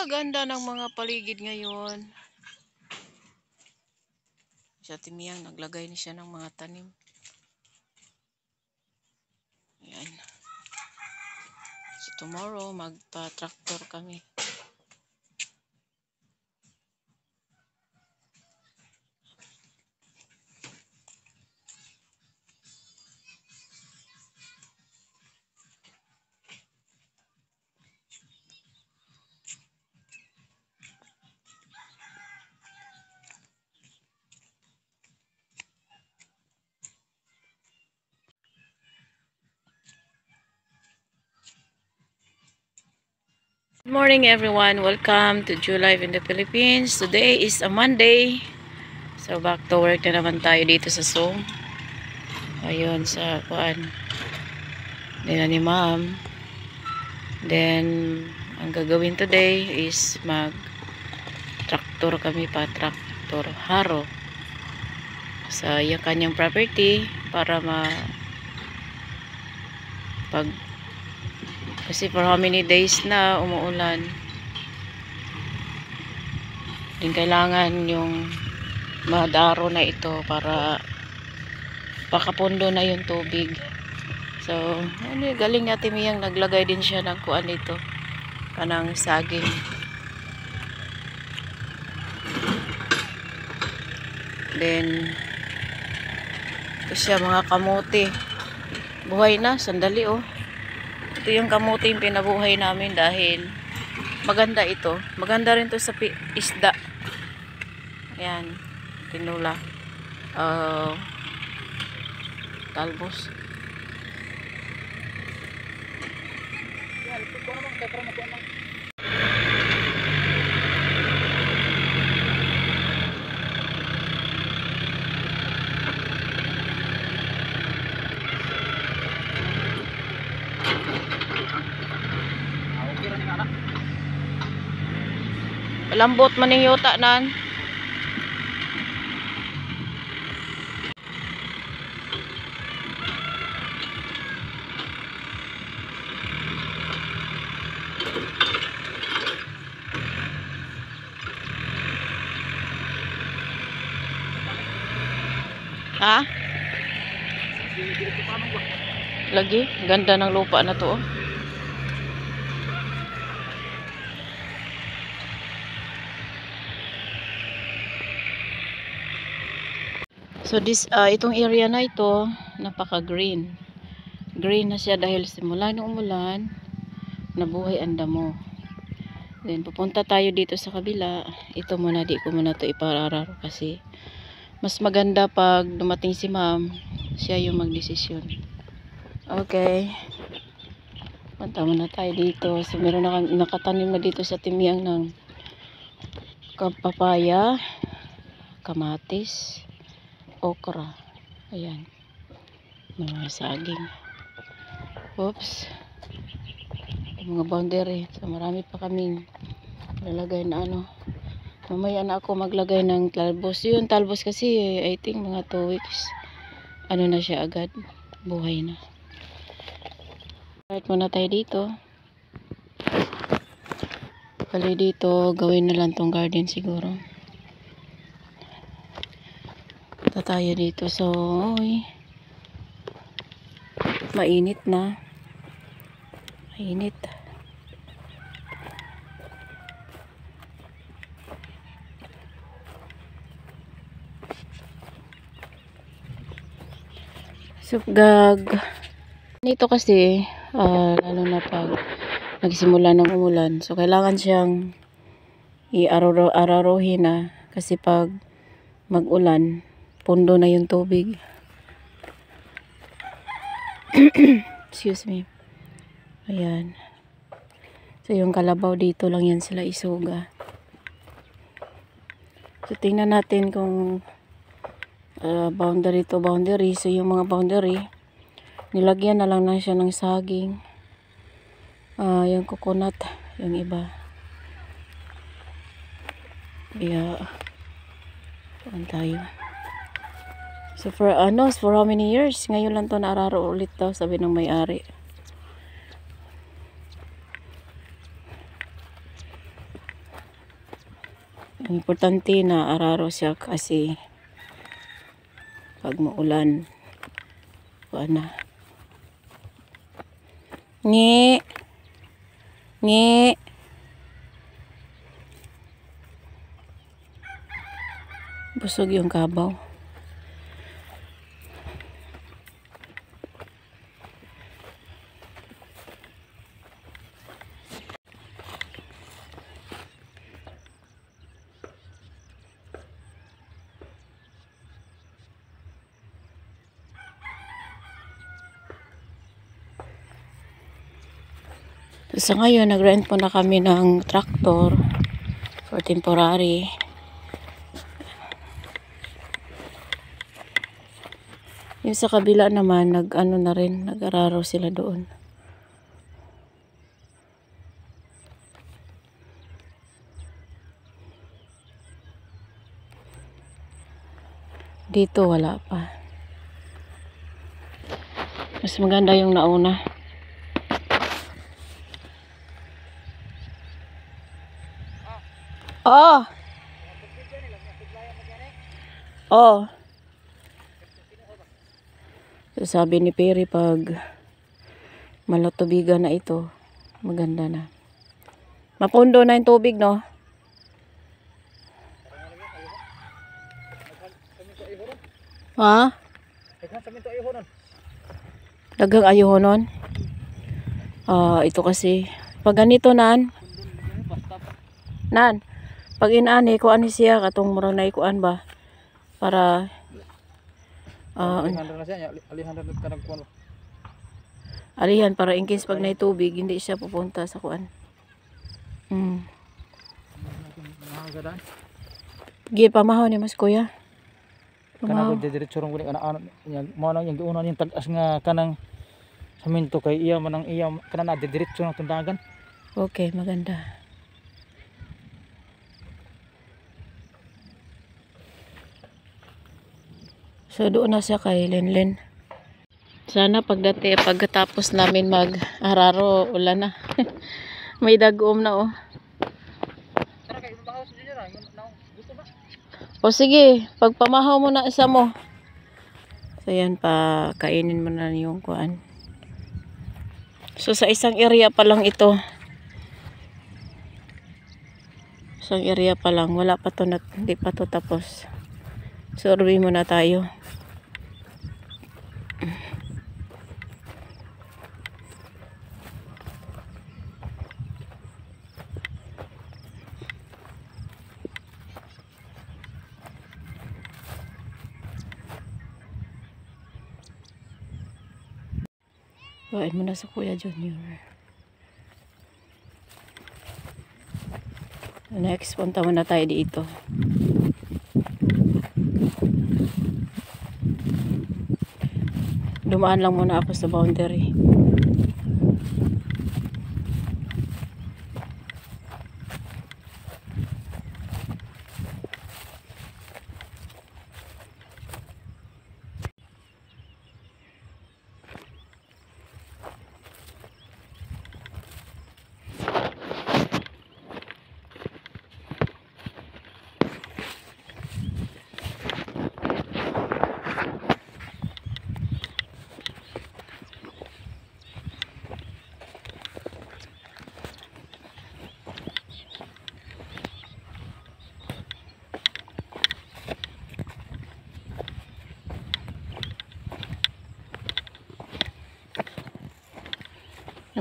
Ganda ng mga paligid ngayon. Sa Timiyang, naglagay na siya ng mga tanim. Ayan. So tomorrow, magpa-tractor kami. Good morning everyone, welcome to Julife in the Philippines. Today is a Monday, so back to work na naman tayo dito sa Zoom. Ayun sa kuan nila ni ma'am. Then ang gagawin today is mag traktor kami, pa traktor haro sa yung kanyang property para kasi for how many days na umuulan, din kailangan yung madaro na ito para pakapundo na yung tubig. So ano, galing natin Miyang naglagay din siya ng kuan nito, kanang saging. Then ito siya, mga kamote, buhay na, sandali oh. Ito yung kamote yung pinabuhay namin dahil maganda ito. Maganda rin to sa isda. Ayan, tinula. Talbos. Lambot man yung yuta nan. Ha? Lagi, ganda ng lupa na to oh. So this itong area na ito, napaka-green. Green na siya dahil simula nung umulan, nabuhay ang damo. Then pupunta tayo dito sa kabila. Ito muna, di ko muna to iparararo kasi mas maganda pag dumating si ma'am, siya yung magdesisyon. Okay. Punta muna tayo dito. So meron na nakatanim na dito sa Timiyang ng papaya, kamatis, okra. Ayan. Mga saging. Oops. Mga boundary. So marami pa kaming lalagay na ano. Mamaya na ako maglagay ng talbos. Yun, talbos kasi I think mga 2 weeks. Ano na siya agad. Buhay na. Start muna tayo dito. Bali dito, gawin na lang tong garden siguro. Punta tayo dito. So, mainit na. Mainit. Sugag. Nito kasi, lalo na pag nagsimula ng umulan. So, kailangan siyang i-ararohin na. Kasi pag mag-ulan, pundo na yung tubig. Excuse me. Ayan. So, yung kalabaw dito lang yan sila isuga. So, tingnan natin kung boundary to boundary. So, yung mga boundary, nilagyan na lang siya ng saging. Yung coconut, yung iba. Yeah. Saan tayo? So, for how many years? Ngayon lang to naararo ulit daw, sabi ng may-ari. Ang importante na araro siya kasi pag maulan, na. Ngi. Ngi. Busog yung kabaw. Sa ngayon, nag-rent po na kami ng tractor for temporary. Yung sa kabila naman, nag-ano na rin, nag-araro sila doon. Dito wala pa. Mas maganda yung nauna. Oh. Oh. So, sabi ni Perry pag malatubigan na ito, maganda na. Mapundo na yung tubig, no? Ha? Dagang ayuhonon. Ito kasi pag ganito nan. Pag inani ko ani siya katong murang naikuan ba para alihan para in case pag naitubig hindi siya pupunta sa kuan. Gi pamahaw ni mas kuya. Kana ko diretso rong guni ana mo nang yung giunan yung tagas nga kanang saminto kay iya manang iya kana na diretso ng tundagan. Okay, maganda. So doon na siya kay Lenlen. Sana pagkatapos namin mag-araro ulan na. May dagom na oh. O sige, pagpamahaw mo na isa mo. So yan pa, kainin mo na yung kuan. So sa isang area pa lang ito. Isang area pa lang, wala pa to, hindi pa to tapos. Survey muna tayo. Bawain mo na sa Kuya Junior. Next, punta muna tayo dito. Dumaan lang muna ako sa boundary.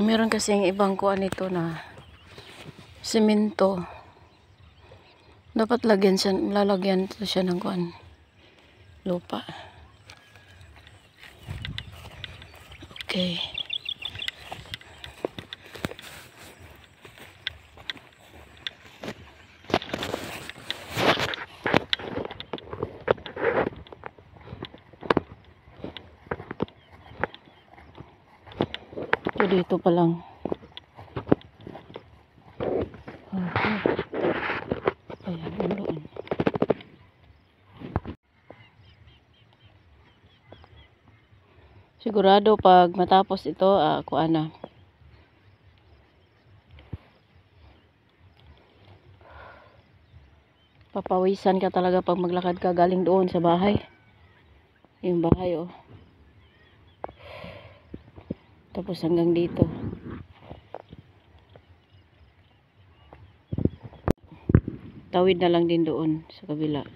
Meron kasing ibang kuan nito na semento. Dapat lalagyan siya ng kuan lupa. Okay. Dito pa lang. Ayan, doon. Sigurado pag matapos ito, kuan na. Papawisan ka talaga pag maglakad ka galing doon sa bahay. Yung bahay, oh. Tapos hanggang dito. Tawid na lang din doon sa kabila.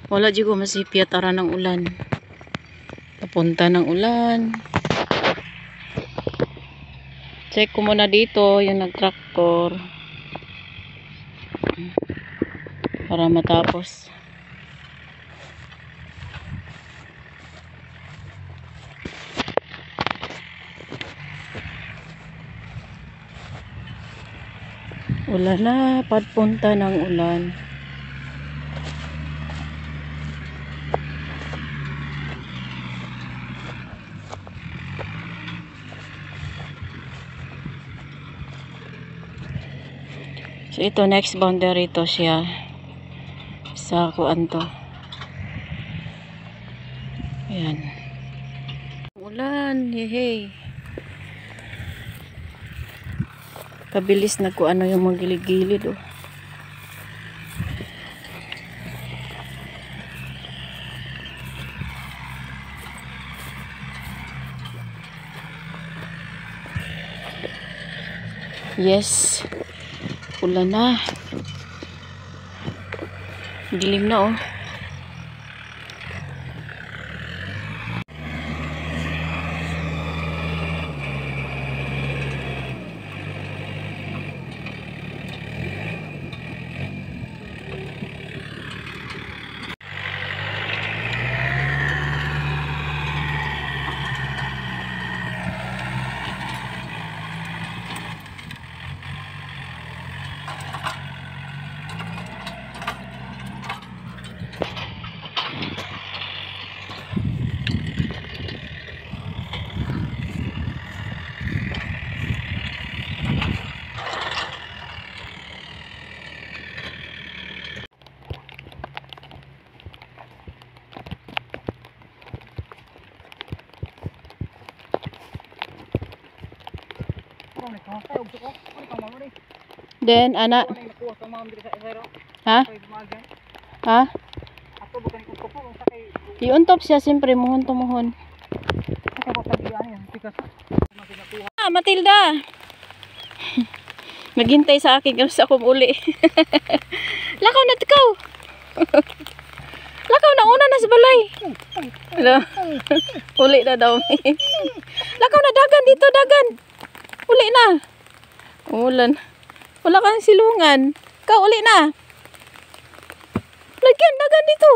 Wala di ko masipiyat ara ng ulan. Papunta ng ulan. Check ko muna dito yung nagtraktor para matapos. Ulan na, papunta ng ulan. So ito next boundary to siya sa kuan to. Ayan. Ulan, hehe. Kabilis na kuan yung mga gilid-gilid, oh. Yes. Ulan na. Dilim na, oh. Then, anak. Ha? Ha? Iuntop siya, siyempre, muhon tumuhon. Ah, Matilda! Naghintay sa akin kasi ako uli. Lakaw na tikaw! Lakaw na, una na sa balay. Uli na daw. Lakaw na, dagan dito, dagan. Uli na. Ulan. Wala kang silungan. Ikaw, uli na. Lagyan, dagan dito.